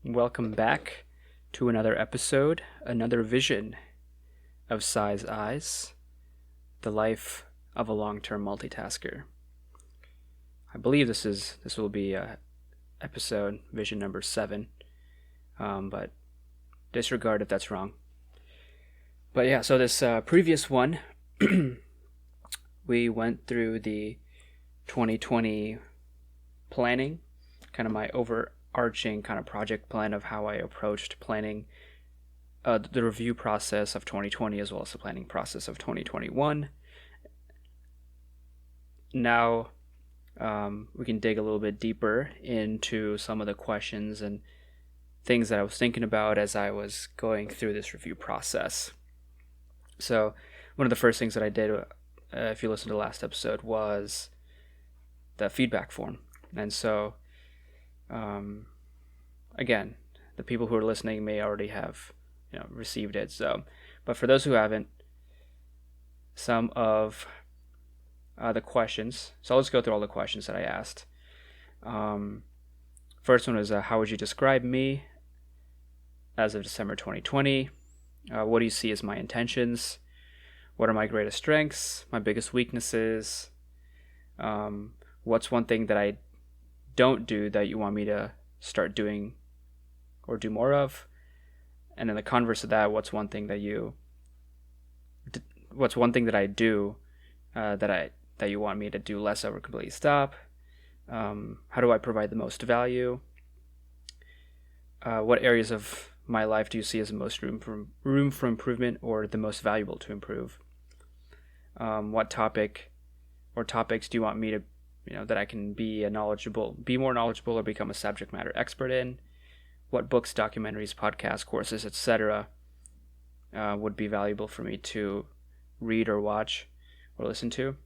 Welcome back to another episode, another vision of Sai's Eyes, the life of a long-term multitasker. I believe this will be episode vision number 7, but disregard if that's wrong. But yeah, so this previous one, we went through the 2020 planning, kind of my overarching kind of project plan of how I approached planning the review process of 2020 as well as the planning process of 2021. Now we can dig a little bit deeper into some of the questions and things that I was thinking about as I was going through this review process. So one of the first things that I did, if you listen to the last episode, was the feedback form. And so, again, the people who are listening may already have received it. So, but for those who haven't, some of the questions. So let's go through all the questions that I asked. First one was, how would you describe me as of December 2020? What do you see as my intentions? What are my greatest strengths? My biggest weaknesses? What's one thing that I don't do that you want me to start doing or do more of? And then the converse of that, what's one thing that I do that you want me to do less of or completely stop? How do I provide the most value? What areas of my life do you see as the most room for improvement or the most valuable to improve? What topic or topics do you want me to, that I can be more knowledgeable or become a subject matter expert in? What books, documentaries, podcasts, courses, etc. Would be valuable for me to read or watch or listen to?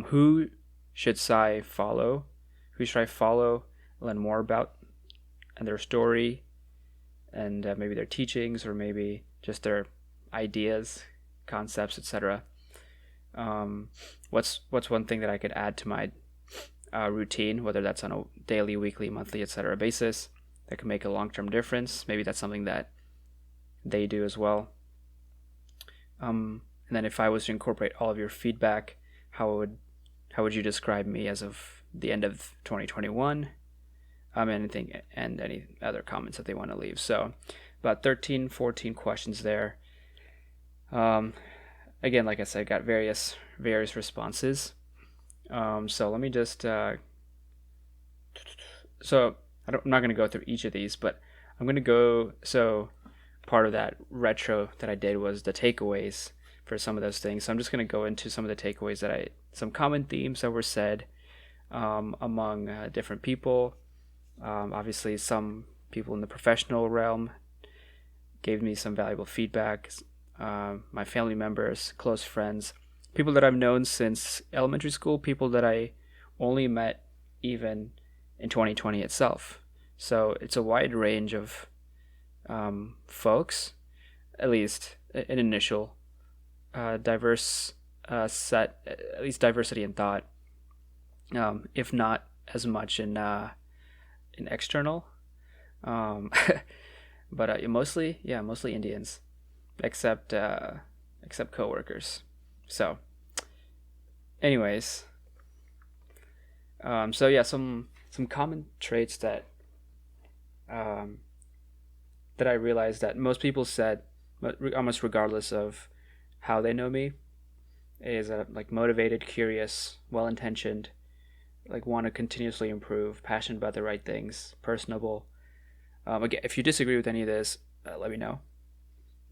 Who should I follow? Learn more about and their story, and maybe their teachings, or maybe just their ideas, concepts, etc. What's one thing that I could add to my routine, whether that's on a daily, weekly, monthly, etc. basis, that could make a long-term difference? Maybe that's something that they do as well. And then if I was to incorporate all of your feedback, how would you describe me as of the end of 2021? Anything and any other comments that they want to leave. So about 13, 14 questions there. Again, like I said, got various responses. So let me just I'm not going to go through each of these, but I'm going to go. So part of that retro that I did was the takeaways for some of those things. So I'm just going to go into some of the takeaways some common themes that were said among different people. Obviously, some people in the professional realm gave me some valuable feedback. My family members, close friends, people that I've known since elementary school, people that I only met even in 2020 itself. So it's a wide range of folks, at least an initial diverse set, at least diversity in thought, if not as much in external, but mostly Indians, except coworkers. So, anyways, some common traits that I realized that most people said, almost regardless of how they know me, is like motivated, curious, well-intentioned, like want to continuously improve, passionate about the right things, personable. Again, if you disagree with any of this, let me know.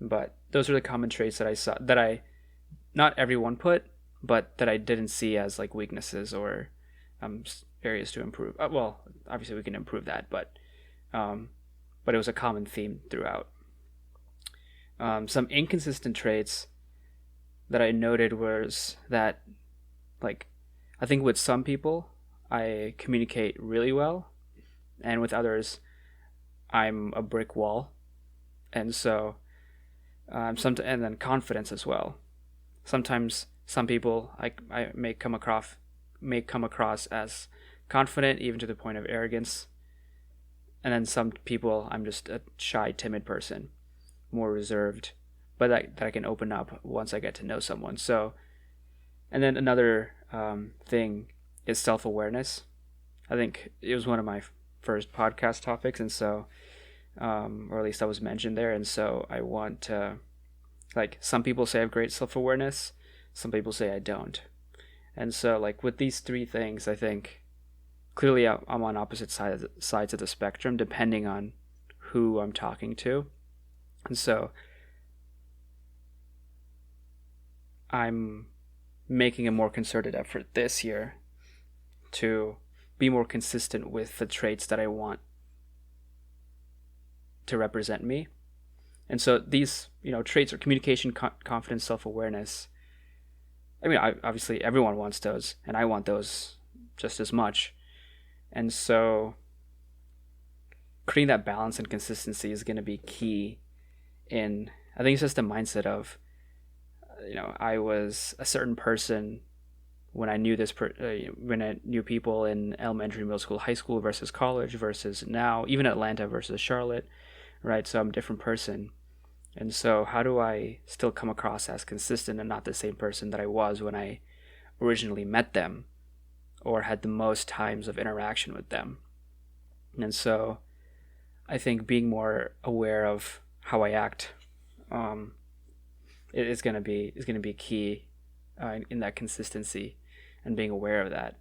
But those are the common traits that I saw, that not everyone put, but that I didn't see as like weaknesses or areas to improve. Well, obviously we can improve that, but it was a common theme throughout. Some inconsistent traits that I noted was that, like, I think with some people I communicate really well, and with others I'm a brick wall. And so and then confidence as well. Sometimes some people I may come across as confident, even to the point of arrogance, and then some people I'm just a shy, timid person, more reserved, but that I can open up once I get to know someone. So, and then another thing is self-awareness. I think it was one of my first podcast topics, and so, or at least that was mentioned there, and so I want to, like, some people say I have great self-awareness, some people say I don't, and so, like, with these three things, I think clearly I'm on opposite sides of the spectrum depending on who I'm talking to, and so I'm making a more concerted effort this year to be more consistent with the traits that I want to represent me. And so these, traits are communication, confidence, self-awareness. I mean, obviously everyone wants those, and I want those just as much. And so creating that balance and consistency is going to be key in, I think it's just the mindset of, I was a certain person when I knew when I knew people in elementary, middle school, high school versus college versus now, even Atlanta versus Charlotte, right? So I'm a different person. And so how do I still come across as consistent and not the same person that I was when I originally met them or had the most times of interaction with them? And so I think being more aware of how I act is going to be key in that consistency and being aware of that.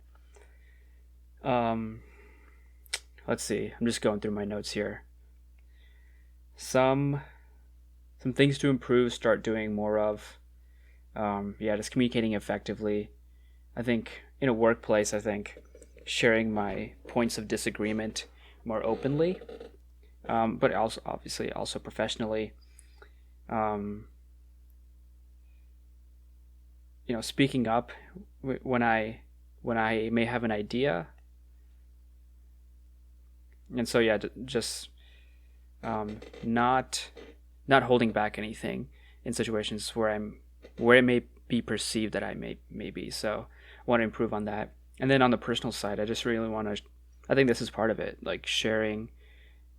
Let's see. I'm just going through my notes here. Some things to improve, start doing more of. Just communicating effectively. I think in a workplace, sharing my points of disagreement more openly, but also obviously also professionally. Speaking up when I may have an idea, and so just not holding back anything in situations where it may be perceived that I may be. So I want to improve on that. And then on the personal side, I just really want to, I think this is part of it, like sharing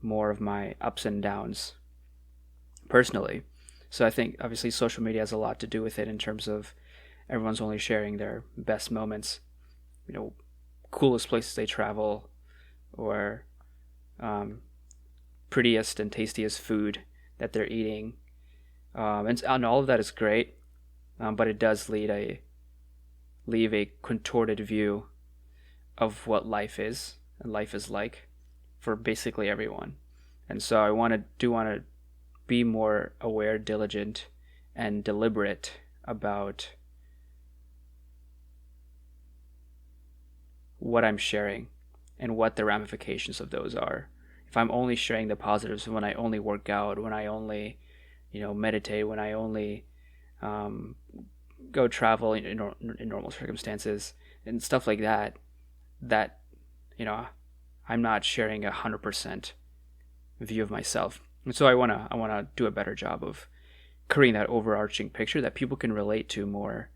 more of my ups and downs personally. So I think obviously social media has a lot to do with it in terms of everyone's only sharing their best moments, coolest places they travel, or prettiest and tastiest food that they're eating, and all of that is great, but it does leave a contorted view of what life is and life is like for basically everyone. And so I want to be more aware, diligent, and deliberate about what I'm sharing and what the ramifications of those are. If I'm only sharing the positives, when I only work out, when I only meditate, when I only go travel in normal circumstances and stuff like that I'm not sharing 100% view of myself. And so I wanna do a better job of creating that overarching picture that people can relate to more.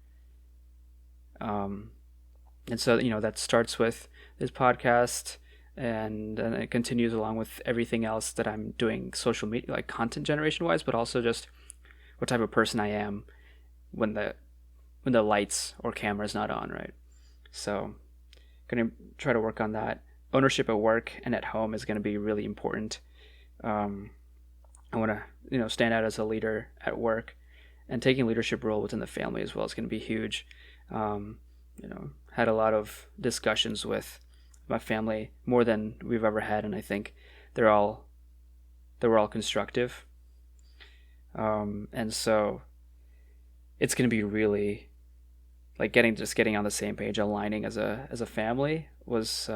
And so that starts with this podcast, and it continues along with everything else that I'm doing social media, like content generation wise, but also just what type of person I am when the lights or camera's not on, right? So gonna try to work on that. Ownership at work and at home is going to be really important. I want to stand out as a leader at work, and taking leadership role within the family as well is going to be huge. Had a lot of discussions with my family, more than we've ever had, and I think they were all constructive. And so it's going to be really like getting on the same page, aligning as a family is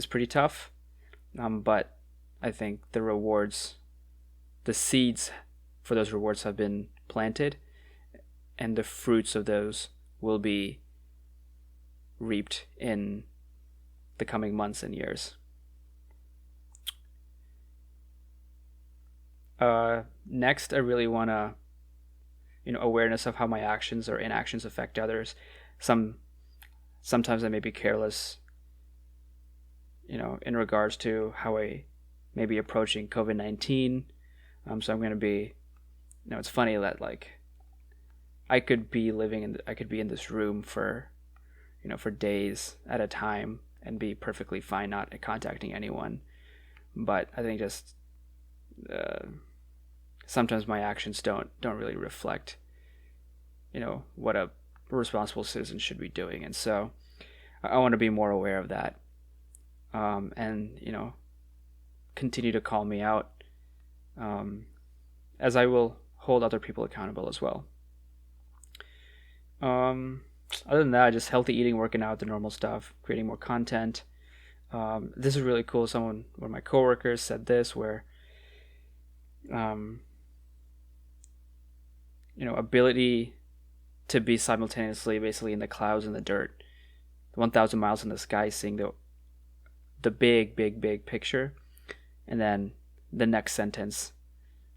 pretty tough. But I think the seeds for those rewards have been planted, and the fruits of those will be reaped in the coming months and years. Next, I really want to, awareness of how my actions or inactions affect others. Sometimes I may be careless in regards to how I may be approaching COVID-19. So I'm going to be, it's funny that like I could be I could be in this room for, for days at a time and be perfectly fine not contacting anyone. But I think just sometimes my actions don't really reflect, what a responsible citizen should be doing, and so I want to be more aware of that, and continue to call me out, as I will hold other people accountable as well. Other than that, just healthy eating, working out, the normal stuff, creating more content. This is really cool. One of my coworkers said this, where, ability to be simultaneously basically in the clouds and the dirt, 1,000 miles in the sky, seeing the big, big, big picture, and then the next sentence,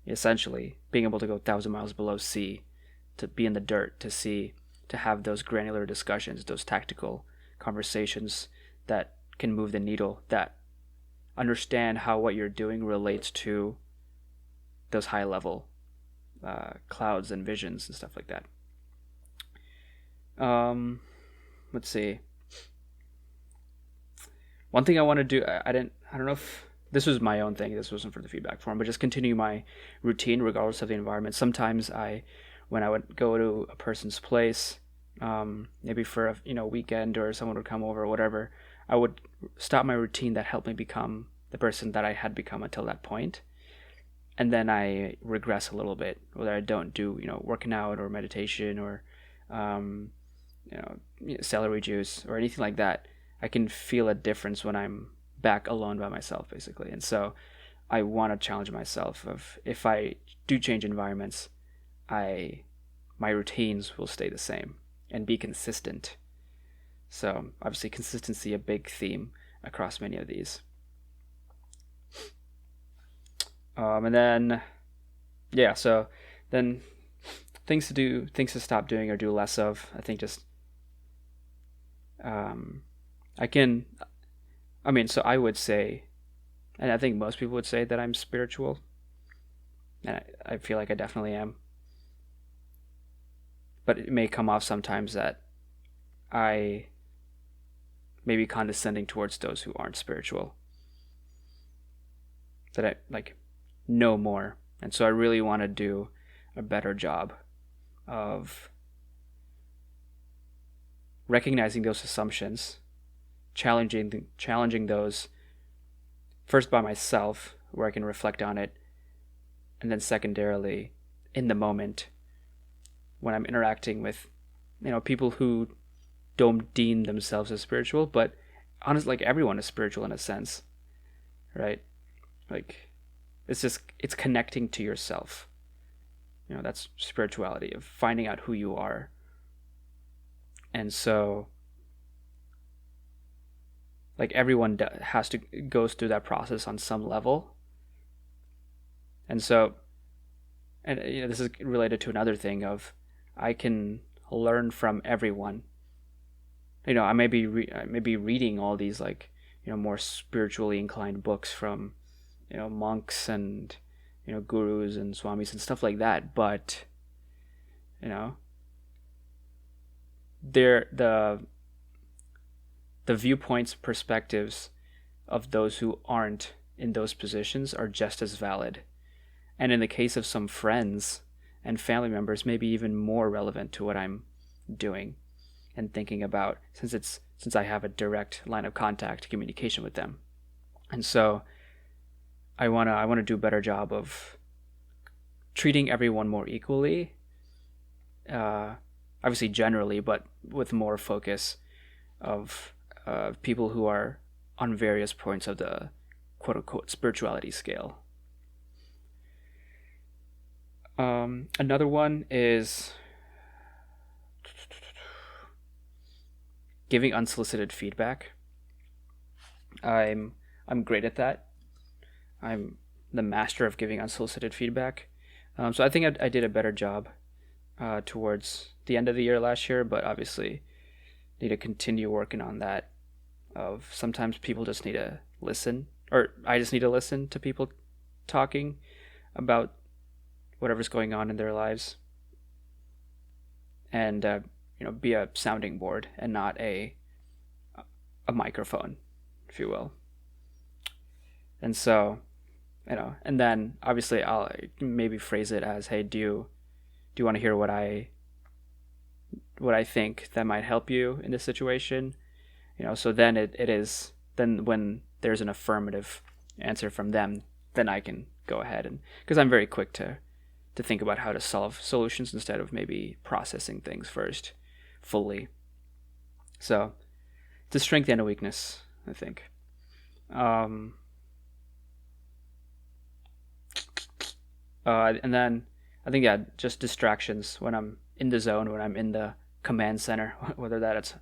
essentially being able to go 1,000 miles below sea, to be in the dirt, to have those granular discussions, those tactical conversations that can move the needle, that understand how what you're doing relates to those high level clouds and visions and stuff like that. Let's see. One thing I want to do, I don't know if this was my own thing, this wasn't for the feedback form, but just continue my routine regardless of the environment. Sometimes when I would go to a person's place, maybe for a weekend, or someone would come over or whatever, I would stop my routine that helped me become the person that I had become until that point. And then I regress a little bit, whether I don't do, working out or meditation or, celery juice or anything like that. I can feel a difference when I'm back alone by myself, basically. And so I want to challenge myself of, if I do change environments, my routines will stay the same and be consistent. So obviously consistency, a big theme across many of these. And then, so then things to stop doing or do less of. I think just, so I would say, and I think most people would say, that I'm spiritual. And I feel like I definitely am. But it may come off sometimes that I may be condescending towards those who aren't spiritual. That I know more. And so I really want to do a better job of recognizing those assumptions, challenging those first by myself, where I can reflect on it, and then secondarily in the moment when I'm interacting with people who don't deem themselves as spiritual, but honestly, everyone is spiritual in a sense, right? It's connecting to yourself. That's spirituality, of finding out who you are. And so everyone goes through that process on some level. And so, and this is related to another thing of, I can learn from everyone. I may be reading all these more spiritually inclined books from monks and gurus and swamis and stuff like that, but they're the viewpoints, perspectives of those who aren't in those positions are just as valid, and in the case of some friends and family members, maybe even more relevant to what I'm doing and thinking about, since I have a direct line of contact, communication with them. And so I want to do a better job of treating everyone more equally, obviously generally, but with more focus of people who are on various points of the quote-unquote spirituality scale. Another one is giving unsolicited feedback. I'm great at that. I'm the master of giving unsolicited feedback. So I think I did a better job towards the end of the year last year, but obviously need to continue working on that. of sometimes people just need to listen, or I just need to listen to people talking about whatever's going on in their lives, and be a sounding board and not a microphone, if you will. And so, and then obviously I'll maybe phrase it as, hey, do you want to hear what I think that might help you in this situation? So then it is, then when there's an affirmative answer from them, then I can go ahead, and because I'm very quick to think about how to solve solutions instead of maybe processing things first fully. So it's a strength and a weakness, I think. And then I think, yeah, just distractions when I'm in the zone, when I'm in the command center, whether that's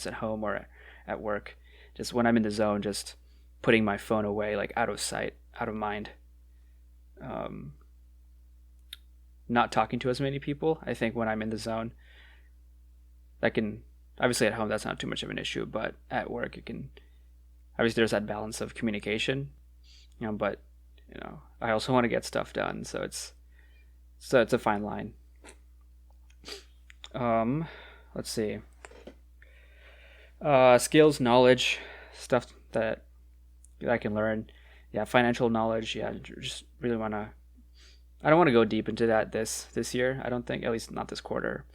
at home or at work. Just when I'm in the zone, just putting my phone away, like out of sight, out of mind. Not talking to as many people. I think when I'm in the zone, that can, obviously at home that's not too much of an issue, but at work it can, obviously there's that balance of communication, but I also want to get stuff done, so it's a fine line. Let's see. Skills, knowledge, stuff that I can learn. Yeah, financial knowledge. Yeah, just really want to. I don't want to go deep into that this year. I don't think, at least not this quarter,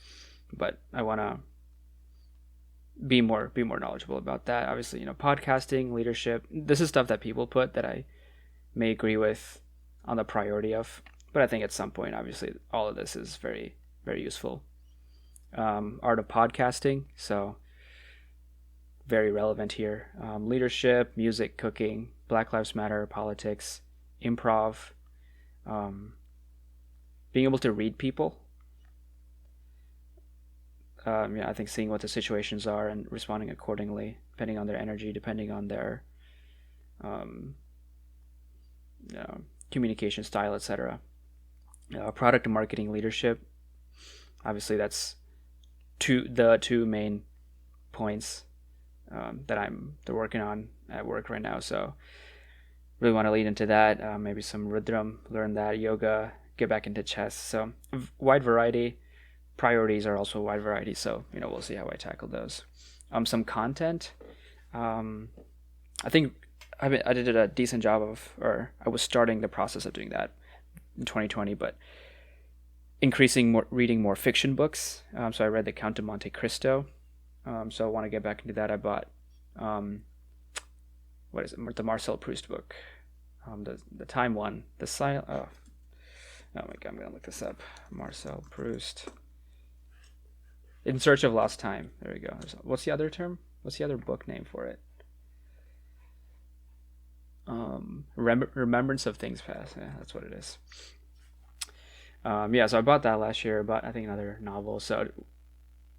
but I want to be more knowledgeable about that. Obviously, podcasting, leadership. This is stuff that people put that I may agree with on the priority of, but I think at some point, obviously, all of this is very, very useful. Art of podcasting, so very relevant here. Leadership, music, cooking, Black Lives Matter, politics, improv, being able to read people. I think seeing what the situations are and responding accordingly, depending on their energy, depending on their communication style, etc. Product and marketing leadership. Obviously, that's the two main points that they're working on at work right now. So really want to lead into that. Maybe some Rudram, learn that, yoga, get back into chess. So wide variety. Priorities are also a wide variety. So we'll see how I tackle those. Some content. I think I did a decent job of, or I was starting the process of doing that in 2020, but reading more fiction books. So I read The Count of Monte Cristo. So I want to get back into that. I bought, what is it? The Marcel Proust book. The Time one. The silent. Oh my God! I'm gonna look this up. Marcel Proust. In Search of Lost Time. There we go. What's the other term? What's the other book name for it? Remembrance of Things Past. Yeah, that's what it is. So I bought that last year. Bought, I think, another novel. So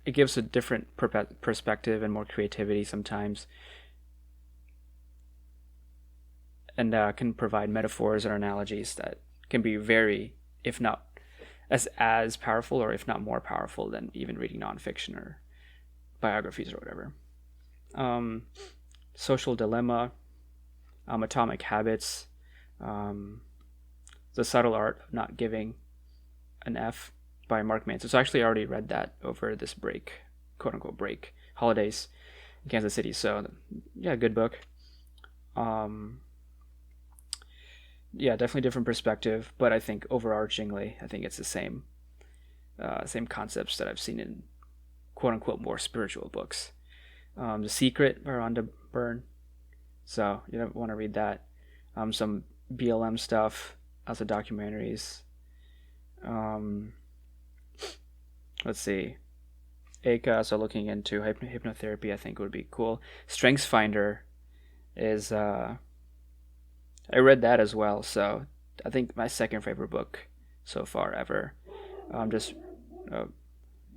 it gives a different perspective and more creativity sometimes, and can provide metaphors or analogies that can be very, if not as powerful, or if not more powerful than even reading nonfiction or biographies or whatever. Social Dilemma, Atomic Habits, The Subtle Art of Not Giving an F by Mark Manson. So actually I already read that over this break, quote unquote break, holidays in Kansas City. So yeah, good book. Definitely different perspective, but I think overarchingly, I think it's the same concepts that I've seen in quote unquote more spiritual books. The Secret by Rhonda Byrne. So you want to read that. Some BLM stuff, also documentaries. Let's see. Eka, so looking into hypnotherapy, I think would be cool. StrengthsFinder is I read that as well, so I think my second favorite book so far ever. You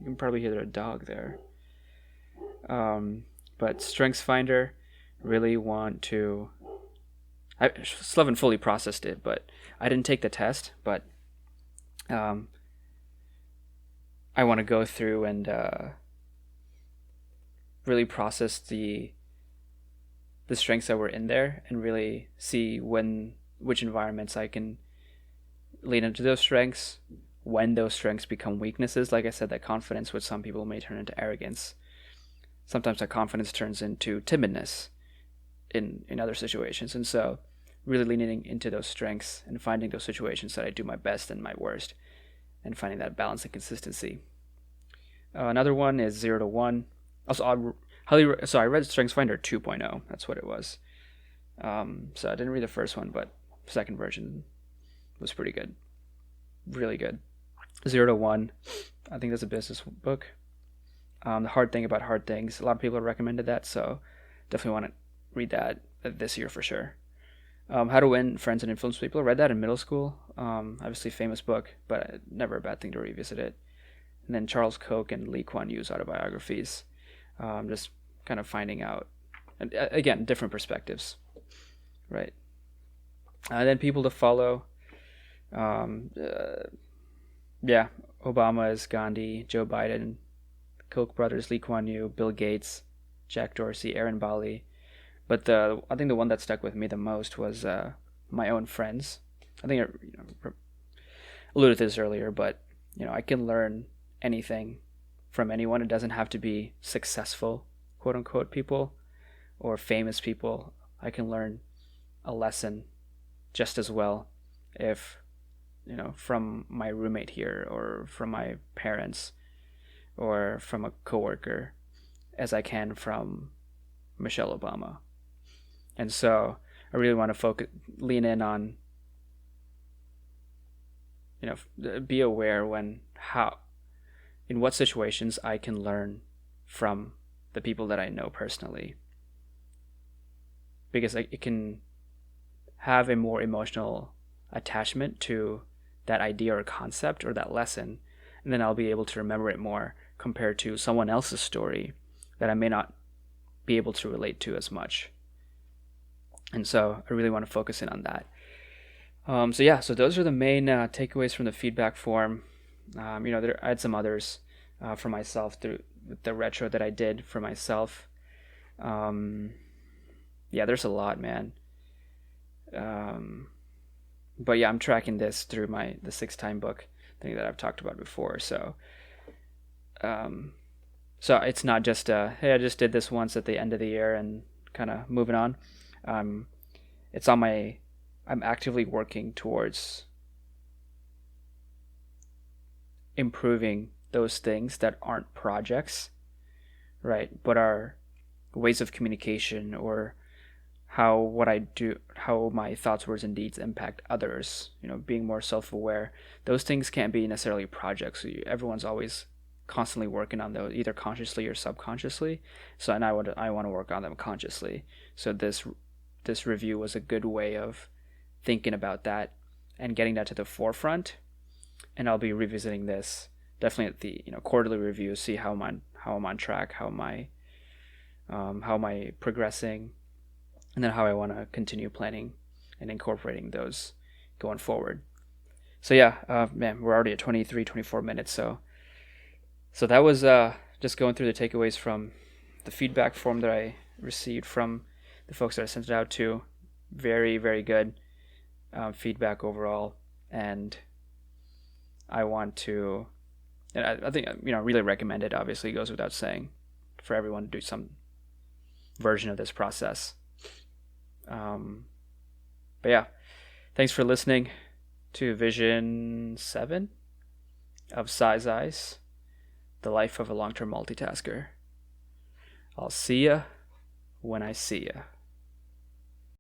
can probably hear a dog there. But StrengthsFinder, really want to. I still haven't fully processed it, but I didn't take the test. But I want to go through and really process the the strengths that were in there and really see which environments I can lean into those strengths, when those strengths become weaknesses. Like I said, that confidence with some people may turn into arrogance. Sometimes that confidence turns into timidness in other situations. And so really leaning into those strengths and finding those situations that I do my best and my worst, and finding that balance and consistency. Another one is 0 to 1. Also, I read Strengths Finder 2.0. That's what it was. So I didn't read the first one, but the second version was pretty good. Really good. 0 to 1. I think that's a business book. The Hard Thing About Hard Things. A lot of people have recommended that, so definitely want to read that this year for sure. How to Win Friends and Influence People. I read that in middle school. Obviously famous book, but never a bad thing to revisit it. And then Charles Koch and Lee Kuan Yew's autobiographies. Just kind of finding out, and again, different perspectives, right? Then people to follow. Obama is Gandhi, Joe Biden, Koch brothers, Lee Kuan Yew, Bill Gates, Jack Dorsey, Aaron Bali. But I think the one that stuck with me the most was my own friends. I think I alluded to this earlier, but I can learn anything from anyone. It doesn't have to be successful, quote unquote, people or famous people. I can learn a lesson just as well if from my roommate here, or from my parents, or from a coworker, as I can from Michelle Obama. And so I really want to lean in on, be aware in what situations I can learn from the people that I know personally, because it can have a more emotional attachment to that idea or concept or that lesson, and then I'll be able to remember it more compared to someone else's story that I may not be able to relate to as much. And so I really want to focus in on that. So those are the main takeaways from the feedback form. I had some others for myself through the retro that I did for myself. There's a lot, man. But yeah, I'm tracking this through the 6 Time book thing that I've talked about before. So it's not just hey, I just did this once at the end of the year and kind of moving on. It's on I'm actively working towards improving those things that aren't projects, right, but are ways of communication, or how my thoughts, words, and deeds impact others. Being more self-aware. Those things can't be necessarily projects. Everyone's always constantly working on those, either consciously or subconsciously. So, and I want to work on them consciously. So this review was a good way of thinking about that and getting that to the forefront. And I'll be revisiting this definitely at the quarterly review, see how I'm on track, how am I progressing, and then how I want to continue planning and incorporating those going forward. So man, we're already at 24 minutes. So that was just going through the takeaways from the feedback form that I received from the folks that I sent it out to. Very, very good feedback overall. And I want to, and I think, really recommend it. Obviously, it goes without saying for everyone to do some version of this process. But yeah, thanks for listening to Vision 7 of Size Eyes, the life of a long-term multitasker. I'll see ya when I see ya.